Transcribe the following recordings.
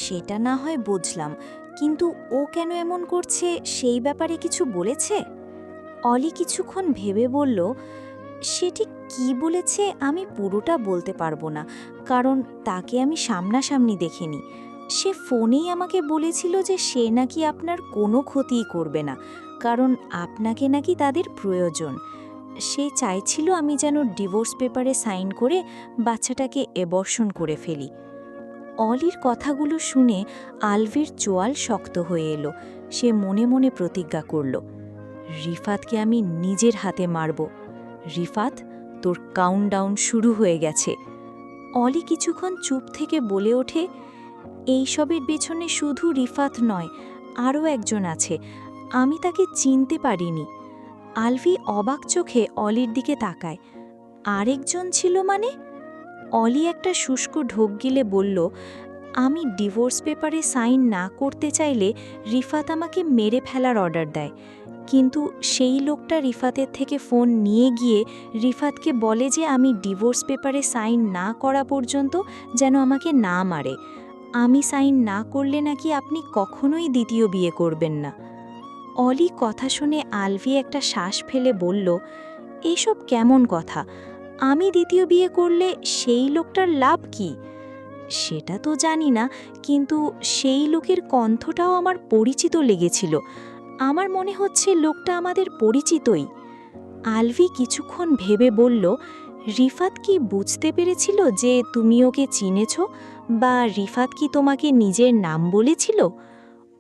সেটা না হয় বুঝলাম, কিন্তু ও কেন এমন করছে সেই ব্যাপারে কিছু বলেছে? অলি কিছুক্ষণ ভেবে বলল, সে ঠিক কী বলেছে আমি পুরোটা বলতে পারবো না, কারণ তাকে আমি সামনাসামনি দেখিনি। সে ফোনেই আমাকে বলেছিল যে সে নাকি আপনার কোনো ক্ষতিই করবে না, কারণ আপনাকে নাকি তাদের প্রয়োজন। সে চাইছিল আমি যেন ডিভোর্স পেপারে সাইন করে বাচ্চাটাকে অ্যাবর্শন করে ফেলি। অলির কথাগুলো শুনে আলভির চোয়াল শক্ত হয়ে এলো। সে মনে মনে প্রতিজ্ঞা করল, রিফাতকে আমি নিজের হাতে মারব। রিফাত, তোর কাউন্টডাউন শুরু হয়ে গেছে। অলি কিছুক্ষণ চুপ থেকে বলে ওঠে, এইসবের পেছনে শুধু রিফাত নয়, আরও একজন আছে, আমি তাকে চিনতে পারিনি। আলভি অবাক চোখে অলির দিকে তাকায়। আরেকজন ছিল মানে? অলি একটা শুষ্ক ঢোক গিলে বলল, আমি ডিভোর্স পেপারে সাইন না করতে চাইলে রিফাত আমাকে মেরে ফেলার অর্ডার দেয়, কিন্তু সেই লোকটা রিফাতের থেকে ফোন নিয়ে গিয়ে রিফাতকে বলে যে আমি ডিভোর্স পেপারে সাইন না করা পর্যন্ত যেন আমাকে না মারে। আমি সাইন না করলে নাকি আপনি কখনোই দ্বিতীয় বিয়ে করবেন না। অলি কথা শুনে আলভি একটা শ্বাস ফেলে বলল, এসব কেমন কথা? আমি দ্বিতীয় বিয়ে করলে সেই লোকটার লাভ কি? সেটা তো জানি না, কিন্তু সেই লোকের কণ্ঠটাও আমার পরিচিত লেগেছিল। আমার মনে হচ্ছে লোকটা আমাদের পরিচিতই। আলভি কিছুক্ষণ ভেবে বলল, রিফাত কি বুঝতে পেরেছিল যে তুমি ওকে চিনেছ, বা রিফাত কি তোমাকে নিজের নাম বলেছিল?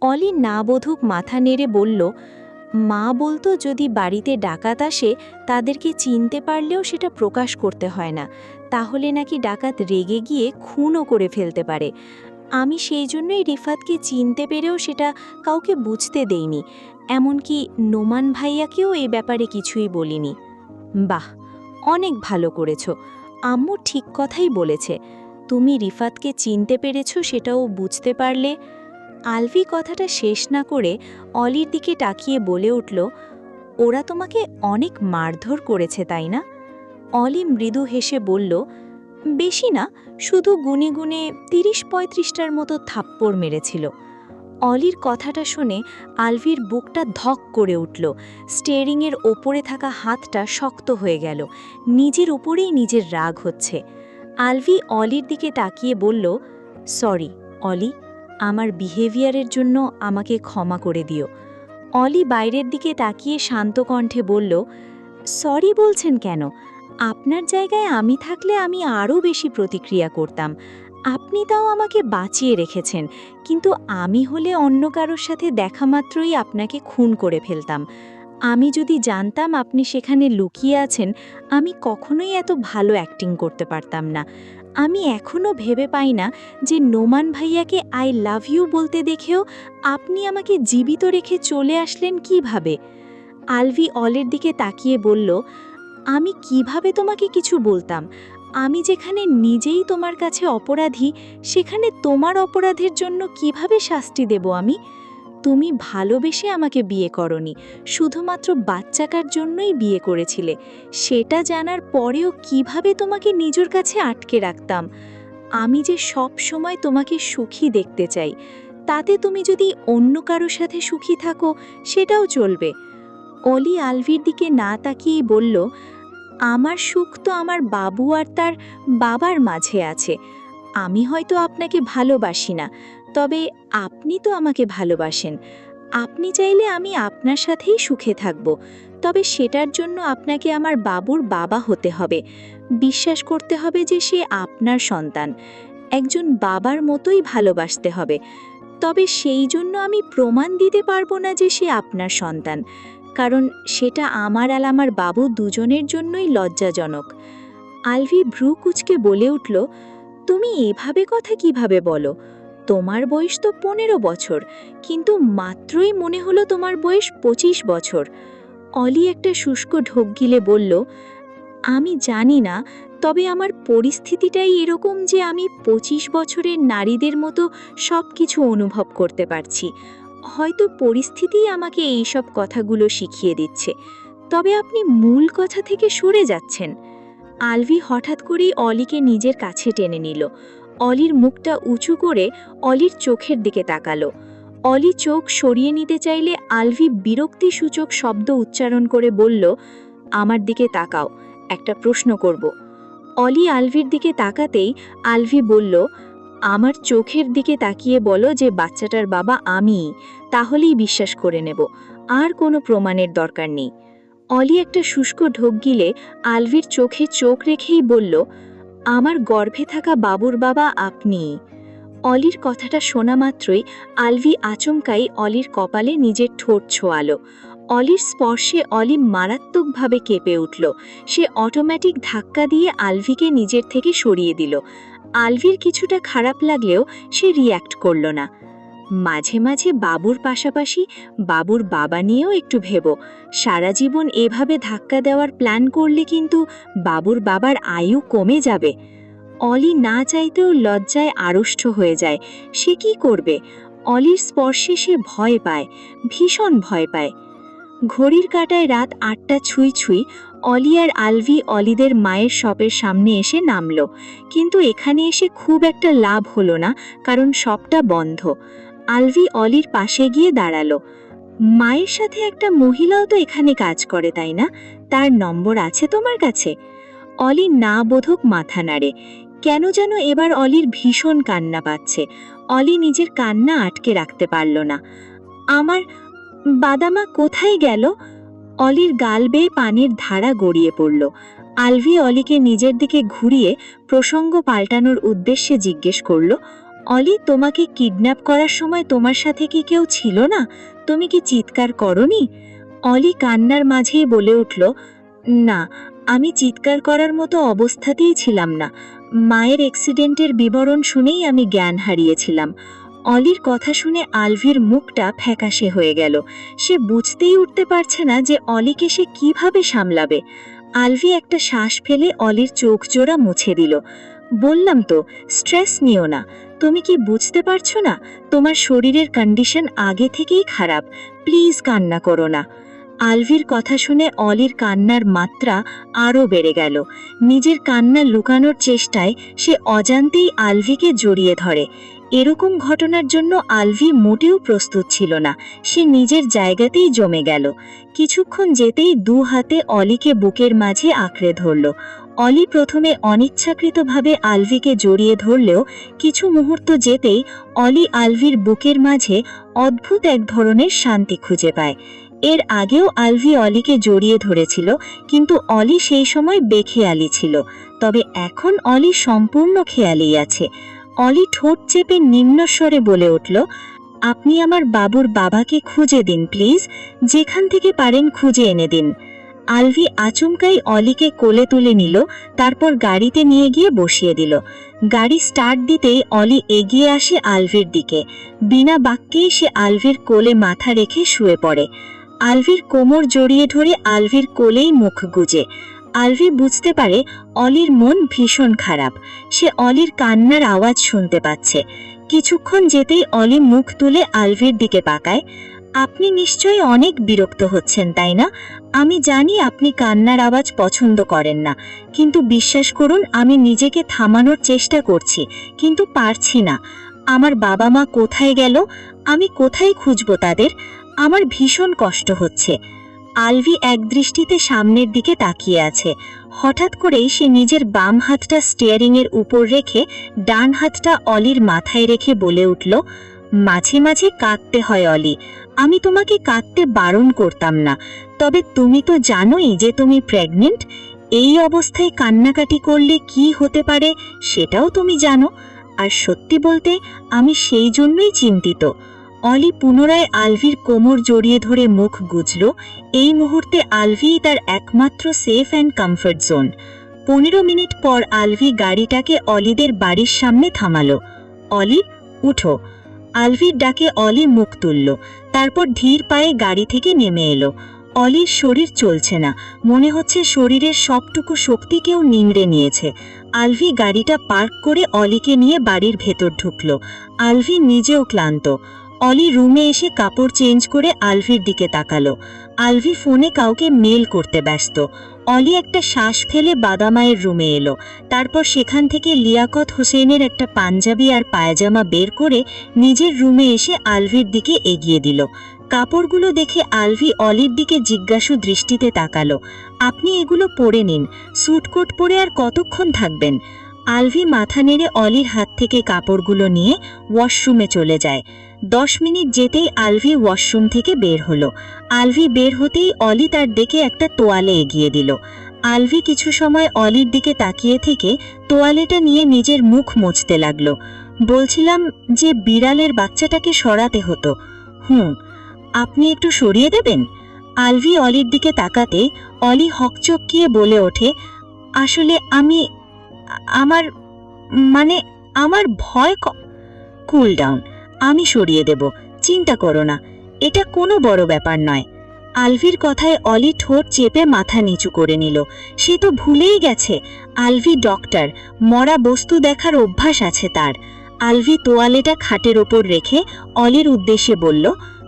অলি না বোধক মাথা নেড়ে বলল, মা বলতো যদি বাড়িতে ডাকাত আসে তাদেরকে চিনতে পারলেও সেটা প্রকাশ করতে হয় না, তাহলে নাকি ডাকাত রেগে গিয়ে খুনও করে ফেলতে পারে। আমি সেই জন্যই রিফাতকে চিনতে পেরেও সেটা কাউকে বুঝতে দেইনি, এমনকি নোমান ভাইয়াকেও এই ব্যাপারে কিছুই বলিনি। বাহ, অনেক ভালো করেছ। আম্মু ঠিক কথাই বলেছে, তুমি রিফাতকে চিনতে পেরেছ সেটাও বুঝতে পারলে। আলভি কথাটা শেষ না করে অলির দিকে তাকিয়ে বলে উঠল, ওরা তোমাকে অনেক মারধর করেছে তাই না? অলি মৃদু হেসে বলল, বেশি না, শুধু গুনে গুনে ৩০-৩৫টার মতো থাপ্পড় মেরেছিল। অলির কথাটা শুনে আলভির বুকটা ধক করে উঠল। স্টিয়ারিংয়ের ওপরে থাকা হাতটা শক্ত হয়ে গেল। নিজের উপরেই নিজের রাগ হচ্ছে। আলভি অলির দিকে তাকিয়ে বলল, সরি অলি, আমার বিহেভিয়ারের জন্য আমাকে ক্ষমা করে দিও। অলি বাইরের দিকে তাকিয়ে শান্ত কণ্ঠে বলল, সরি বলছেন কেন? আপনার জায়গায় আমি থাকলে আমি আরও বেশি প্রতিক্রিয়া করতাম। আপনি তাও আমাকে বাঁচিয়ে রেখেছেন, কিন্তু আমি হলে অন্য কারোর সাথে দেখা মাত্রই আপনাকে খুন করে ফেলতাম। আমি যদি জানতাম আপনি সেখানে লুকিয়ে আছেন, আমি কখনোই এত ভালো অ্যাক্টিং করতে পারতাম না। আমি এখনও ভেবে পাই না যে নোমান ভাইয়াকে আই লাভ ইউ বলতে দেখেও আপনি আমাকে জীবিত রেখে চলে আসলেন কিভাবে? আলভি অলের দিকে তাকিয়ে বলল, আমি কিভাবে তোমাকে কিছু বলতাম? আমি যেখানে নিজেই তোমার কাছে অপরাধী, সেখানে তোমার অপরাধের জন্য কিভাবে শাস্তি দেব আমি? তুমি ভালোবেসে আমাকে বিয়ে করনি, শুধুমাত্র বাচ্চাকার জন্যই বিয়ে করেছিলে। সেটা জানার পরেও কিভাবে তোমাকে নিজের কাছে আটকে রাখতাম? আমি যে সব সময় তোমাকে সুখী দেখতে চাই, তাতে তুমি যদি অন্য কারোর সাথে সুখী থাকো সেটাও চলবে। অলি আলভির দিকে না তাকিয়েই বলল, আমার সুখ তো আমার বাবু আর তার বাবার মাঝে আছে। আমি হয়তো আপনাকে ভালোবাসি না, তবে আপনি তো আমাকে ভালোবাসেন। আপনি চাইলে আমি আপনার সাথেই সুখে থাকব, তবে সেটার জন্য আপনাকে আমার বাবুর বাবা হতে হবে। বিশ্বাস করতে হবে যে সে আপনার সন্তান, একজন বাবার মতোই ভালোবাসতে হবে। তবে সেই জন্য আমি প্রমাণ দিতে পারবো না যে সে আপনার সন্তান, কারণ সেটা আমার আর আমার বাবু দুজনের জন্যই লজ্জাজনক। আলভি ভ্রু কুঁচকে বলে উঠল, তুমি এভাবে কথা কিভাবে বলো? তোমার বয়স তো ১৫ বছর, কিন্তু মাত্রই মনে হলো তোমার বয়স ২৫ বছর। অলি একটা শুষ্ক ঢোক গিলে বলল, আমি জানি না, তবে আমার পরিস্থিতিটাই এরকম যে আমি ২৫ বছরের নারীদের মতো সব কিছু অনুভব করতে পারছি। হয়তো পরিস্থিতিই আমাকে এইসব কথাগুলো শিখিয়ে দিচ্ছে। তবে আপনি মূল কথা থেকে সরে যাচ্ছেন। আলভি হঠাৎ করেই অলিকে নিজের কাছে টেনে নিল। অলির মুখটা উঁচু করে অলির চোখের দিকে তাকালো। অলি চোখ সরিয়ে নিতে চাইলে আলভি বিরক্তিসূচক শব্দ উচ্চারণ করে বলল, আমার দিকে তাকাও, একটা প্রশ্ন করব। অলি আলভির দিকে তাকাতেই আলভি বলল, আমার চোখের দিকে তাকিয়ে বলো যে বাচ্চাটার বাবা আমিই, তাহলেই বিশ্বাস করে নেব, আর কোনো প্রমাণের দরকার নেই। অলি একটা শুষ্ক ঢোক গিলে আলভির চোখে চোখ রেখেই বলল, আমার গর্ভে থাকা বাবুর বাবা আপনিই। অলির কথাটা শোনা মাত্রই আলভি আচমকাই অলির কপালে নিজের ঠোঁট ছোঁয়ালো। অলির স্পর্শে অলি মারাত্মকভাবে কেঁপে উঠল। সে অটোমেটিক ধাক্কা দিয়ে আলভিকে নিজের থেকে সরিয়ে দিল। আলভির কিছুটা খারাপ লাগলেও সে রিয়্যাক্ট করল না। মাঝে মাঝে বাবুর পাশাপাশি বাবুর বাবা নিয়েও একটু ভেবো। সারা জীবন এভাবে ধাক্কা দেওয়ার প্ল্যান করলে কিন্তু বাবুর বাবার আয়ু কমে যাবে। অলি না চাইতেও লজ্জায় আড়ষ্ট হয়ে যায়। সে কি করবে? অলির স্পর্শে সে ভয় পায়, ভীষণ ভয় পায়। ঘড়ির কাঁটায় রাত ৮টা ছুঁই ছুঁই। অলি আর আলভি অলিদের মায়ের শপের সামনে এসে নামল। কিন্তু এখানে এসে খুব একটা লাভ হলো না, কারণ শপটা বন্ধ। আলভি অলির পাশে গিয়ে দাঁড়ালো। মায়ের সাথে একটা মহিলাও তো এখানে কাজ করে, তাই না? তার নম্বর আছে তোমার কাছে? অলি না বোধক মাথা নাড়ে। কেন যেন এবার অলির ভীষণ কান্না পাচ্ছে। অলি নিজের কান্না আটকে রাখতে পারল না। আমার বাদামা কোথায় গেল? অলির গাল বেয়ে পানির ধারা গড়িয়ে পড়ল। আলভি অলিকে নিজের দিকে ঘুরিয়ে প্রসঙ্গ পাল্টানোর উদ্দেশ্যে জিজ্ঞেস করল, অলি, তোমাকে কিডন্যাপ করার সময় তোমার সাথে কি কেউ ছিল না? তুমি কি চিৎকার করনি? অলি কান্নার মাঝেই বলে উঠল, না, আমি চিৎকার করার মতো অবস্থাতেই ছিলাম না। মায়ের অ্যাক্সিডেন্টের বিবরণ শুনেই আমি জ্ঞান হারিয়েছিলাম। অলির কথা শুনে আলভির মুখটা ফ্যাকাশে হয়ে গেল। সে বুঝতেই উঠতে পারছে না যে অলিকে সে কিভাবে সামলাবে। আলভি একটা শ্বাস ফেলে অলির চোখ জোড়া মুছে দিল। বললাম তো, স্ট্রেস নিও না। তুমি কি বুঝতে পারছো না? তোমার শরীরের কন্ডিশন আগে থেকেই খারাপ। প্লিজ কান্না করো না। আলভির কথা শুনে অলির কান্নার মাত্রা আরও বেড়ে গেল। নিজের কান্না লুকানোর চেষ্টায় সে অজান্তেই আলভিকে জড়িয়ে ধরে। এরকম ঘটনার জন্য আলভি মোটেও প্রস্তুত ছিল না। সে নিজের জায়গাতেই জমে গেল। কিছুক্ষণ যেতেই দু হাতে অলিকে বুকের মাঝে আঁকড়ে ধরল। অলি প্রথমে অনিচ্ছাকৃতভাবে আলভিকে জড়িয়ে ধরলেও কিছু মুহূর্ত যেতেই অলি আলভির বুকের মাঝে অদ্ভুত এক ধরনের শান্তি খুঁজে পায়। এর আগেও আলভি অলিকে জড়িয়ে ধরেছিল, কিন্তু অলি সেই সময় বেখেয়ালি ছিল। তবে এখন অলি সম্পূর্ণ খেয়ালি আছে। অলি ঠোঁট চেপে নিম্নস্বরে বলে উঠল, আপনি আমার বাবুর বাবাকে খুঁজে দিন প্লিজ, যেখান থেকে পারেন খুঁজে এনে দিন। আলভি আচমকাই অলিকে কোলে তুলে নিল, তারপর গাড়িতে নিয়ে গিয়ে বসিয়ে দিল। গাড়ি স্টার্ট দিতেই অলি এগিয়ে আসে আলভির দিকে। বিনা বাক্যেই সে আলভির কোলে মাথা রেখে শুয়ে পড়ে। আলভির কোমর জড়িয়ে ধরে আলভির কোলেই মুখ গুজে। আলভি বুঝতে পারে অলির মন ভীষণ খারাপ। সে অলির কান্নার আওয়াজ শুনতে পাচ্ছে। কিছুক্ষণ যেতেই অলি মুখ তুলে আলভির দিকে তাকায়। আপনি নিশ্চয়ই অনেক বিরক্ত হচ্ছেন, তাই না? আমি জানি আপনি কান্নার আওয়াজ পছন্দ করেন না, কিন্তু বিশ্বাস করুন, আমি নিজেকে থামানোর চেষ্টা করছি, কিন্তু পারছি না। আমার বাবা মা কোথায় গেল? আমি কোথায় খুঁজবো তাদের? আমার ভীষণ কষ্ট হচ্ছে। আলভি এক দৃষ্টিতে সামনের দিকে তাকিয়ে আছে। হঠাৎ করেই সে নিজের বাম হাতটা স্টিয়ারিংয়ের উপর রেখে ডান হাতটা অলির মাথায় রেখে বলে উঠল, মাঝে মাঝে কাঁদতে হয় অলি। আমি তোমাকে কাঁদতে বারণ করতাম না, তবে তুমি তো জানোই যে তুমি প্রেগনেন্ট। এই অবস্থায় কান্নাকাটি করলে কি হতে পারে সেটাও তুমি জানো। আর সত্যি বলতে আমি সেই জন্যই চিন্তিত। অলি পুনরায় আলভির কোমর জড়িয়ে ধরে মুখ গুজল। এই মুহূর্তে আলভিই তার একমাত্র safe and comfort zone. 15 minute পর আলভি গাড়িটাকে অলিদের বাড়ির সামনে থামালো। অলি, উঠো। আলভির ডাকে অলি মুখ তুলল, তারপর ধীর পায়ে গাড়ি থেকে নেমে এলো। অলির শরীর চলছে না, মনে হচ্ছে শরীরের সবটুকু শক্তি কেউ নিংড়ে নিয়েছে। আলভি গাড়িটা পার্ক করে অলিকে নিয়ে বাড়ির ভেতর ঢুকলো। আলভি নিজেও ক্লান্ত। অলি রুমে এসে কাপড় চেঞ্জ করে আলভির দিকে তাকালো। আলভি ফোনে কাউকে মেল করতে ব্যস্ত। অলি একটা শ্বাস ফেলে বাদামায়ের রুমে এলো। তারপর সেখান থেকে লিয়াকত হোসেনের একটা পাঞ্জাবি আর পায়জামা বের করে নিজের রুমে এসে আলভির দিকে এগিয়ে দিল। কাপড়গুলো দেখে আলভি অলির দিকে জিজ্ঞাসু দৃষ্টিতে তাকালো। আপনি এগুলো পরে নিন, স্যুটকোট পরে আর কতক্ষণ থাকবেন? আলভি মাথা নেড়ে অলির হাত থেকে কাপড়গুলো নিয়ে ওয়াশরুমে চলে যায়। 10 মিনিট যেতেই আলভি ওয়াশরুম থেকে বের হলো। আলভি বের হতেই অলি তার দিকে একটা তোয়ালে এগিয়ে দিল। আলভি কিছু সময় অলির দিকে তাকিয়ে থেকে তোয়ালেটা নিয়ে নিজের মুখ মুছতে লাগলো। বলছিলাম যে বিড়ালের বাচ্চাটাকে সরাতে হতো। আপনি একটু সরিয়ে দেবেন? আলভি অলির দিকে তাকাতে অলি হকচকিয়ে বলে ওঠে, আসলে আমার ভয়। কুল ডাউন, আমি সরিয়ে দেব, চিন্তা করো না, এটা কোনো বড় ব্যাপার নয়। আলভির কথায় অলি ঠোঁট চেপে মাথা নিচু করে নিল। সে তো ভুলেই গেছে আলভি ডক্টর, মরা বস্তু দেখার অভ্যাস আছে তার। আলভি তোয়ালেটা খাটের ওপর রেখে অলির উদ্দেশ্যে বলল,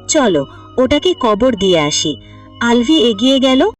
চলো ওটাকে কবর দিয়ে আসি। আলভি এগিয়ে গেল।